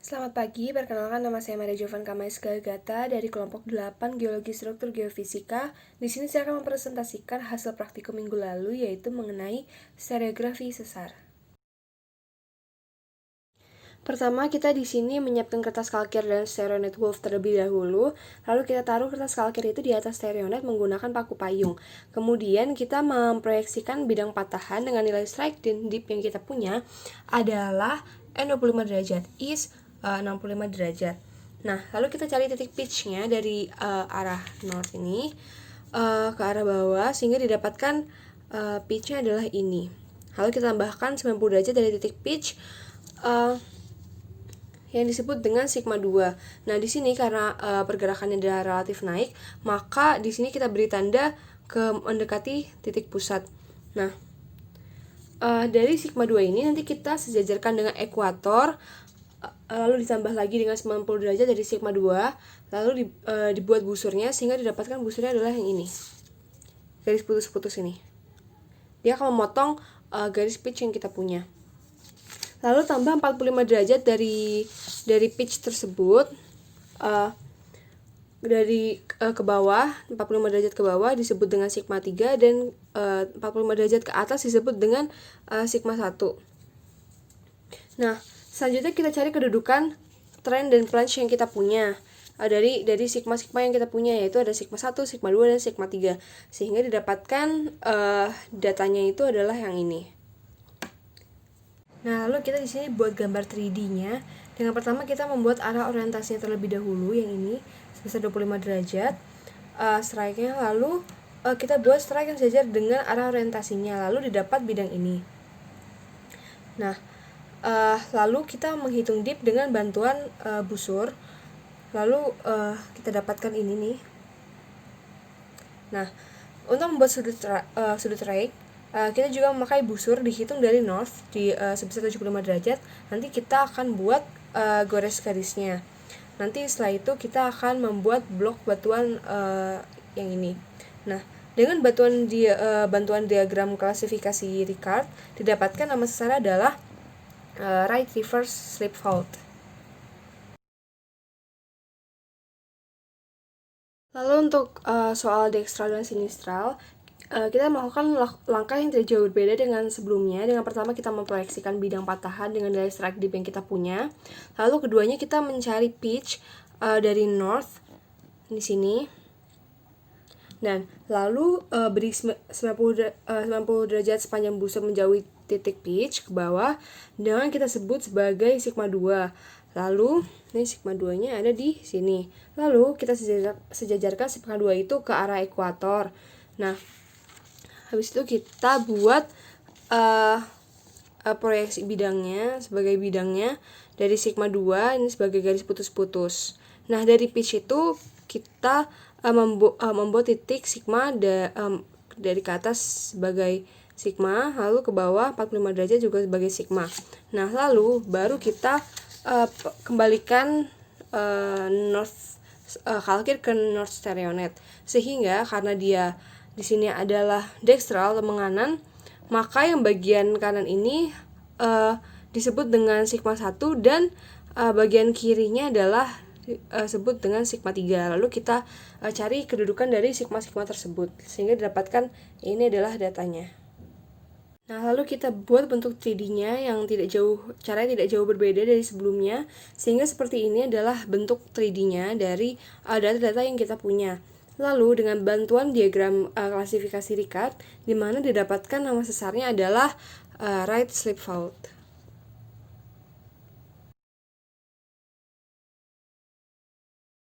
Selamat pagi, perkenalkan nama saya Maria Jovan Kamaiska Gata dari kelompok 8 Geologi Struktur Geofisika. Di sini saya akan mempresentasikan hasil praktikum minggu lalu, yaitu mengenai stereografi sesar. Pertama, kita di sini menyiapkan kertas kalkir dan stereonet wolf terlebih dahulu. Lalu kita taruh kertas kalkir itu di atas stereonet menggunakan paku payung. Kemudian kita memproyeksikan bidang patahan dengan nilai strike dan dip yang kita punya adalah N25 derajat, is 65 derajat. Nah, lalu kita cari titik pitch-nya dari arah north ini ke arah bawah sehingga didapatkan pitch-nya adalah ini. Lalu kita tambahkan 90 derajat dari titik pitch yang disebut dengan sigma 2. Nah, di sini karena pergerakannya adalah relatif naik, maka di sini kita beri tanda ke mendekati titik pusat. Nah, dari sigma 2 ini nanti kita sejajarkan dengan ekuator, lalu ditambah lagi dengan 90 derajat dari sigma 2, lalu dibuat busurnya sehingga didapatkan busurnya adalah yang ini, garis putus-putus ini. Dia akan memotong garis pitch yang kita punya. Lalu tambah 45 derajat dari pitch tersebut dari ke bawah, 45 derajat ke bawah disebut dengan sigma 3 dan 45 derajat ke atas disebut dengan sigma 1. Nah, selanjutnya kita cari kedudukan trend dan plunge yang kita punya dari sigma-sigma yang kita punya, yaitu ada sigma 1, sigma 2, dan sigma 3, sehingga didapatkan datanya itu adalah yang ini. Nah, lalu kita di sini buat gambar 3D-nya. Dengan pertama kita membuat arah orientasinya terlebih dahulu, yang ini sebesar 25 derajat strike-nya, lalu kita buat strike yang sejajar dengan arah orientasinya, lalu didapat bidang ini. Nah, lalu kita menghitung dip dengan bantuan busur, lalu kita dapatkan ini nih. Nah, untuk membuat sudut rake, kita juga memakai busur dihitung dari north di sebesar 75 derajat. Nanti kita akan buat gores garisnya. Nanti setelah itu kita akan membuat blok batuan yang ini. Nah, dengan bantuan diagram klasifikasi Ricard, didapatkan nama sesar adalah right reverse slip fault. Lalu untuk soal dextral dan sinistral, kita melakukan langkah yang tidak jauh berbeda dengan sebelumnya. Dengan pertama kita memproyeksikan bidang patahan dengan nilai strike dip yang kita punya. Lalu keduanya kita mencari pitch dari north di sini. Dan lalu beri 90 derajat sepanjang busur menjauhi titik pitch ke bawah dengan kita sebut sebagai sigma 2. Lalu ini sigma 2-nya ada di sini. Lalu kita sejajarkan sigma 2 itu ke arah ekuator. Nah, habis itu kita buat proyeksi bidangnya sebagai bidangnya dari sigma 2 ini sebagai garis putus-putus. Nah, dari pitch itu kita membuat titik sigma dari ke atas sebagai sigma, lalu ke bawah 45 derajat juga sebagai sigma. Nah, lalu baru kita kembalikan north kalkir ke north stereonet, sehingga karena dia di sini adalah dextral atau menganan, maka yang bagian kanan ini disebut dengan sigma 1 dan bagian kirinya adalah sebut dengan sigma 3. Lalu kita cari kedudukan dari sigma-sigma tersebut sehingga didapatkan ini adalah datanya. Nah, lalu kita buat bentuk 3D-nya yang caranya tidak jauh berbeda dari sebelumnya, sehingga seperti ini adalah bentuk 3D-nya dari data-data yang kita punya. Lalu dengan bantuan diagram klasifikasi Ricard, di mana didapatkan nama sesarnya adalah right slip fault.